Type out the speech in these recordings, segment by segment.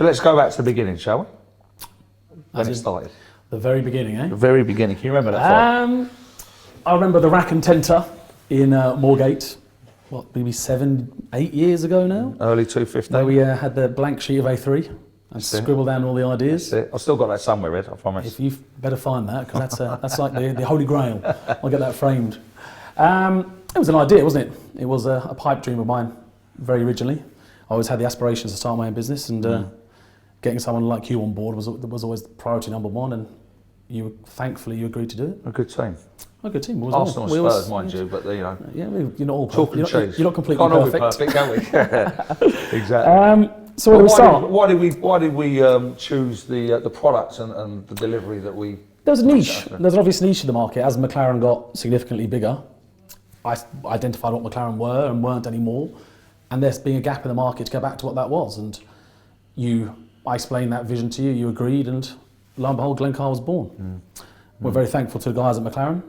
let's go back to the beginning, shall we? When As it in started. The very beginning, eh? The very beginning. Can you remember that? Far? I remember the Rack and Tenter in Moorgate, maybe 7-8 years ago now? Early 2015. Where we had the blank sheet of A3 and scribbled down all the ideas. That's it. I've still got that somewhere, Ed, I promise. If you better find that, because that's like the holy grail. I'll get that framed. It was an idea, wasn't it? It was a pipe dream of mine, very originally. I always had the aspirations to start my own business, and getting someone like you on board was always priority number one. And thankfully you agreed to do it. A good team. A good team. Arsenal and Spurs, mind you, but you know. Yeah, you're not all Chalk and perfect. cheese. You're not completely Can't perfect. all be perfect, can we? Exactly. So where do we start? Why did we choose the products and the delivery that we? There was a niche. There's an obvious niche in the market. As McLaren got significantly bigger, I identified what McLaren were and weren't anymore, and there's being a gap in the market to go back to what that was. And I explained that vision to you. You agreed, and lo and behold, Glencar was born. We're very thankful to the guys at McLaren,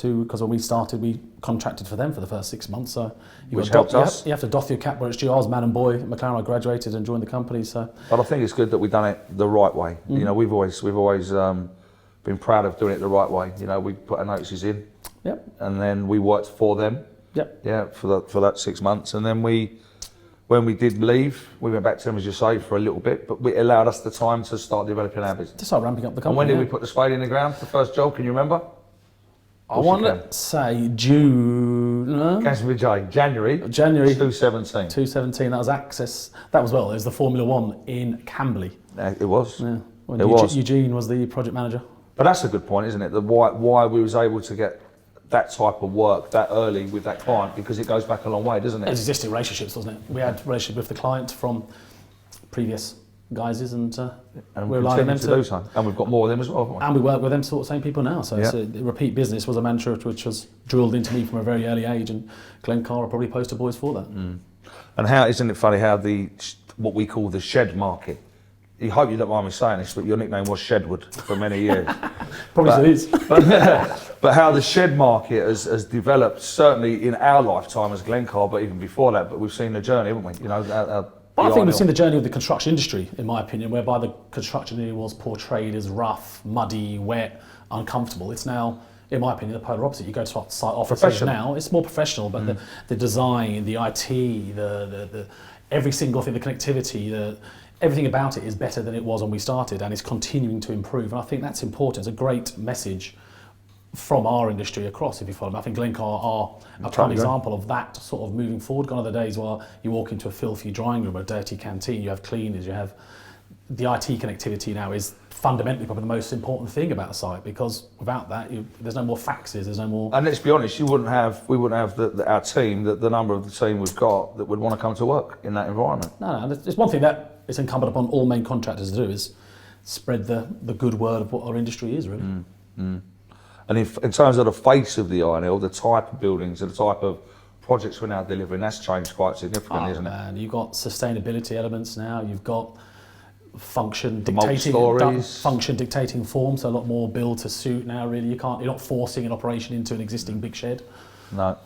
because when we started, we contracted for them for the first 6 months. So Which helped us. You have to doff your cap where it's due. I was man and boy at McLaren. I graduated and joined the company. So, But I think it's good that we've done it the right way. You know, we've always been proud of doing it the right way. You know, we put our notices in, yep, and then we worked for them. yep. Yeah, for that 6 months, and then when we did leave, we went back to them, as you say, for a little bit, but it allowed us the time to start developing our business. To start ramping up the company. And when did yeah. we put the spade in the ground for the first job? Can you remember? I want to say June. Casimir J. January. January 2017. 2017. That was Access. That was it was the Formula One in Camberley. It was. Yeah. When It was. Eugene was the project manager. But that's a good point, isn't it? Why we was able to get that type of work that early with that client, because it goes back a long way, doesn't it? It's existing relationships, doesn't it? We had relationship with the client from previous guises, and we continue to do so. And we've got more of them as well, haven't we? And we work with them sort of same people now. So it's repeat business was a mantra which was drilled into me from a very early age, and Glencar are probably poster boys for that. And how isn't it funny how what we call the shed market? I hope you don't mind me saying this, but your nickname was Shedwood for many years. Probably still is. But how the shed market has developed, certainly in our lifetime as Glencar, but even before that. But we've seen the journey, haven't we? You know, I think we've seen the journey of the construction industry, in my opinion, whereby the construction industry was portrayed as rough, muddy, wet, uncomfortable. It's now, in my opinion, the polar opposite. You go to site offices now, it's more professional, but the design, the IT, the every single thing, the connectivity, everything about it is better than it was when we started, and it's continuing to improve. And I think that's important. It's a great message from our industry across, if you follow me. I think Glencar are a prime example of that sort of moving forward. Gone are the days where you walk into a filthy drying room or a dirty canteen, you have cleaners, you have the IT connectivity now is fundamentally probably the most important thing about a site, because without that, there's no more faxes, there's no more... And let's be honest, we wouldn't have our team, the number of the team we've got that would want to come to work in that environment. No, there's one thing that is incumbent upon all main contractors to do is spread the good word of what our industry is, really. And in terms of the face of the INL, the type of buildings and the type of projects we're now delivering, that's changed quite significantly, isn't it? Man, you've got sustainability elements now, you've got function dictating form, so a lot more build to suit now, really. You're not forcing an operation into an existing big shed. No,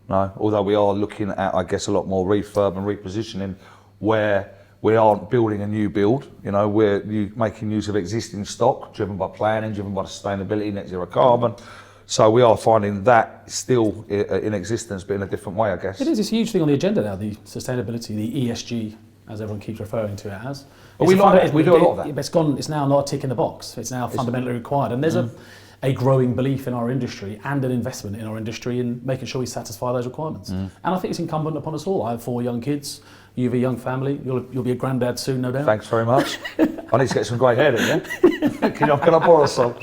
although we are looking at, I guess, a lot more refurb and repositioning where we aren't building a new build, you know, we're making use of existing stock, driven by planning, driven by sustainability, net zero carbon. So we are finding that still in existence, but in a different way, I guess. It is, it's a huge thing on the agenda now, the sustainability, the ESG, as everyone keeps referring to it as. But we do a lot of that. It's now not a tick in the box, it's now fundamentally required. And there's a growing belief in our industry and an investment in our industry in making sure we satisfy those requirements. And I think it's incumbent upon us all. I have 4 young kids. You have a young family. You'll be a granddad soon, no doubt. Thanks very much. I need to get some grey hair in, yeah? Can I borrow some?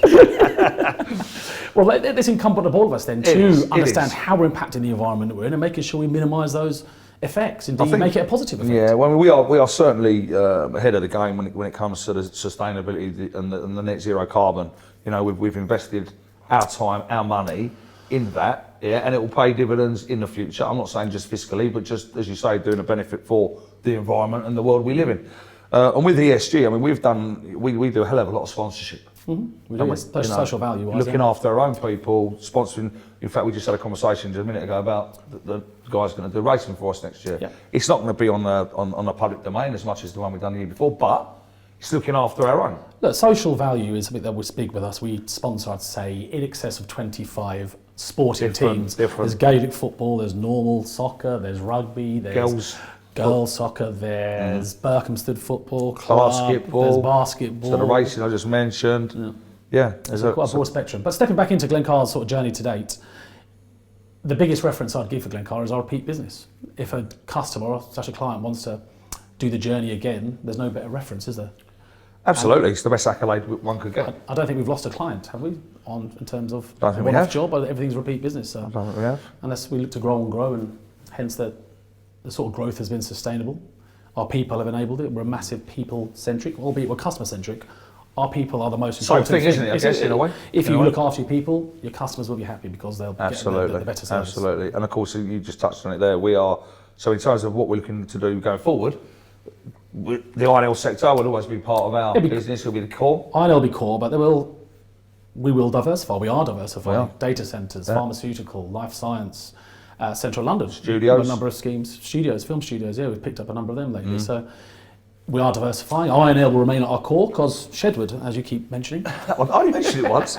Well, it's incumbent upon all of us then to understand how we're impacting the environment that we're in and making sure we minimise those effects, indeed make it a positive effect. Yeah, well, we are certainly ahead of the game when it comes to the sustainability and the net zero carbon. You know, we've invested our time, our money in that, and it will pay dividends in the future. I'm not saying just fiscally, but just, as you say, doing a benefit for the environment and the world we live in. And with ESG, I mean, we do a hell of a lot of sponsorship. We do. And It's you know, social value. looking after our own people, sponsoring. In fact, we just had a conversation just a minute ago about the guys going to do racing for us next year. Yeah. It's not going to be on the public domain as much as the one we've done the year before, but it's looking after our own. Look, social value is something that was big with us. We sponsor, I'd say, in excess of 25 sporting teams. There's Gaelic football, there's normal soccer, there's rugby, there's girls soccer, there's Berkhamsted football club, Basketball. there's basketball. So the racing I just mentioned. Yeah, there's quite a broad spectrum. But stepping back into Glencar's sort of journey to date, the biggest reference I'd give for Glencar is our repeat business. If a customer or such a client wants to do the journey again, there's no better reference, is there? Absolutely, it's the best accolade one could get. I don't think we've lost a client, have we? In terms of Don't think we one-off have. job, everything's repeat business. So I don't think we have. unless we look to grow and grow, and hence the sort of growth has been sustainable. Our people have enabled it. We're massive people-centric, albeit we're customer-centric. Our people are the most Same important thing, isn't it? I guess, in a way. If In a you way. look after your people, your customers will be happy because they'll get the better service. Absolutely. And of course, you just touched on it there. We are, so in terms of what we're looking to do going forward, the INL sector will always be part of our business, will be the core. INL will be core, but we will diversify. We are diversifying. We are. Data centres, pharmaceutical, life science, Central London. Studios. A number of schemes. Studios, film studios, we've picked up a number of them lately. So we are diversifying. INL will remain at our core because Shedwood, as you keep mentioning. I only mentioned it once.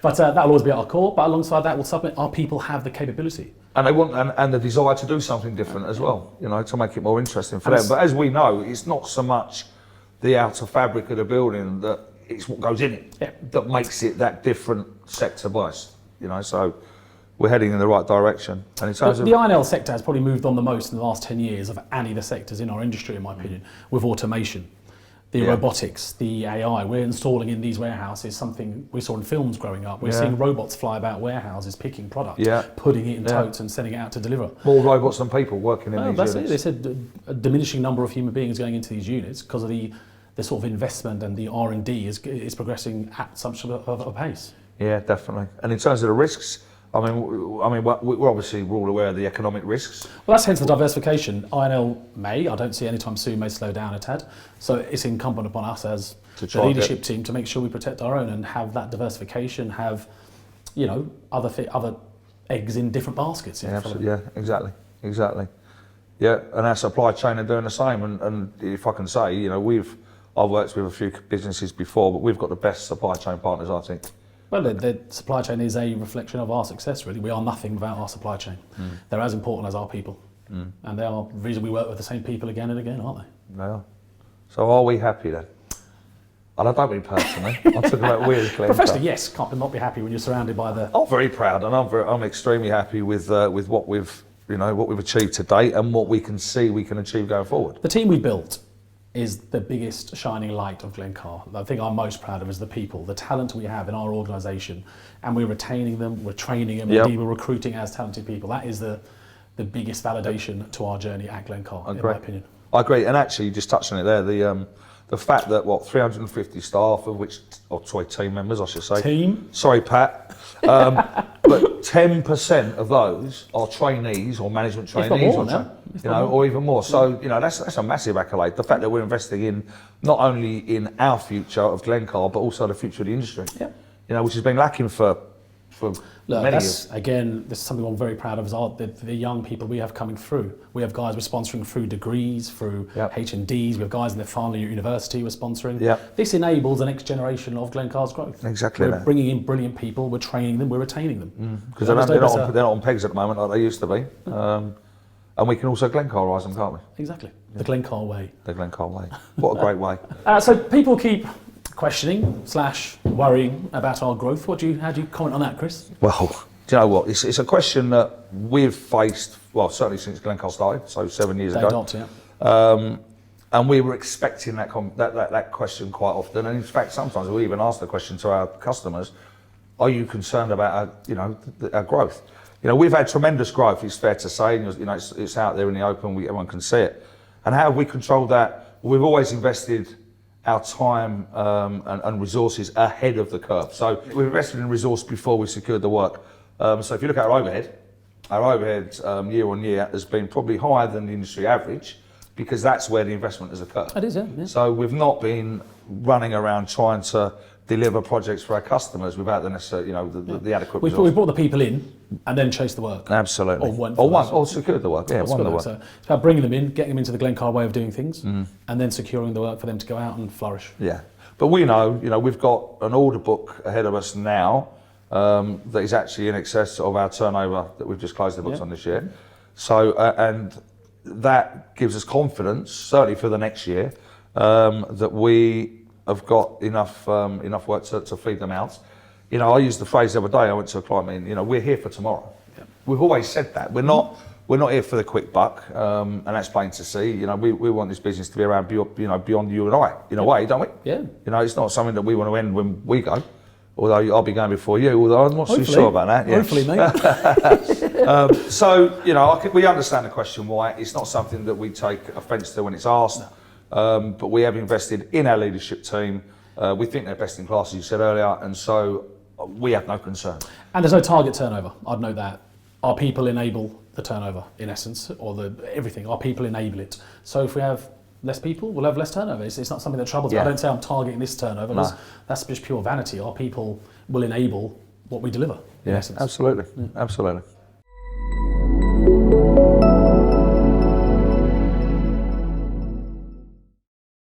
But that will always be at our core. But alongside that, we'll submit our people have the capability. And they want and the desire to do something different as well, to make it more interesting for them. But as we know, it's not so much the outer fabric of the building, that it's what goes in it that makes it that different sector wise. So we're heading in the right direction. And in terms The INL sector has probably moved on the most in the last 10 years of any of the sectors in our industry, in my opinion, with automation. The robotics, the AI, we're installing in these warehouses something we saw in films growing up. We're seeing robots fly about warehouses, picking product, putting it in totes and sending it out to deliver. More robots than people working in these units. They said a diminishing number of human beings going into these units because of the sort of investment and the R&D is progressing at such a pace. Yeah, definitely. And in terms of the risks, I mean, we're obviously all aware of the economic risks. Well, that's hence the diversification. INL I don't see anytime soon, may slow down a tad. So it's incumbent upon us as the leadership team to make sure we protect our own and have that diversification, have, other eggs in different baskets. Yeah, exactly. Yeah, and our supply chain are doing the same. And if I can say, I've worked with a few businesses before, but we've got the best supply chain partners, I think. Well, the supply chain is a reflection of our success, really. We are nothing without our supply chain. They're as important as our people. And they are the reason we work with the same people again and again, aren't they? They are. So are we happy then? And I don't mean personally. I'm talking about we as Glencar. Professionally, yes. Can't not be happy when you're surrounded by the... I'm very proud, and I'm extremely happy with what we've achieved to date and what we can see we can achieve going forward. The team we built is the biggest shining light of Glencar. The thing I'm most proud of is the people, the talent we have in our organisation, and we're retaining them, we're training them, indeed we're recruiting as talented people. That is the biggest validation to our journey at Glencar, in my opinion. I agree, and actually, you just touched on it there. The fact that 350 staff, of which, team members, I should say. Team. Sorry, Pat. But 10% of those are trainees or management trainees, or even more. So that's a massive accolade. The fact that we're investing in not only in our future of Glencar, but also the future of the industry. Yeah. Which has been lacking for many years. Again, this is something I'm very proud of, is the young people we have coming through. We have guys we're sponsoring through degrees, through H&Ds, we have guys in their final year at university we're sponsoring. This enables the next generation of Glencar's growth. Exactly. We're bringing in brilliant people, we're training them, we're retaining them. Because they're not on pegs at the moment like they used to be. And we can also Glencarise them, can't we? Exactly. The Glencar way. The Glencar way. What a great way. So people keep questioning / worrying about our growth. How do you comment on that, Chris? Well, do you know what? It's a question that we've faced, well, certainly since Glencar started, so 7 years ago. And we were expecting that question quite often. And in fact, sometimes we even ask the question to our customers, are you concerned about our growth? We've had tremendous growth, it's fair to say. It's out there in the open, everyone can see it. And how have we controlled that? We've always invested our time and resources ahead of the curve. So we've invested in resource before we secured the work. So if you look at our overhead year on year has been probably higher than the industry average, because that's where the investment has occurred. It is, yeah. So we've not been running around trying to deliver projects for our customers without the necessary, the adequate We resource. brought the people in and then chased the work. Absolutely. Or Secured the work. Yeah, won the work. So it's about bringing them in, getting them into the Glencar way of doing things, and then securing the work for them to go out and flourish. Yeah, but we know, we've got an order book ahead of us now that is actually in excess of our turnover that we've just closed the books on this year. So, and that gives us confidence, certainly for the next year, that we have got enough work to feed them out. I used the phrase the other day. I went to a client meeting. We're here for tomorrow. Yeah. We've always said that. We're not here for the quick buck, and that's plain to see. We want this business to be around beyond you and I, in a way, don't we? Yeah. It's not something that we want to end when we go. Although I'll be going before you, although I'm not so sure about that. Yeah. Hopefully, mate. So, we understand the question why. It's not something that we take offence to when it's asked, but we have invested in our leadership team. We think they're best in class, as you said earlier, and so we have no concern. And there's no target turnover. I'd note that. Our people enable the turnover, in essence, or everything. Our people enable it. So if we have less people, we'll have less turnover. It's not something that troubles me. I don't say I'm targeting this turnover. No. That's just pure vanity. Our people will enable what we deliver, in essence. Absolutely. Absolutely.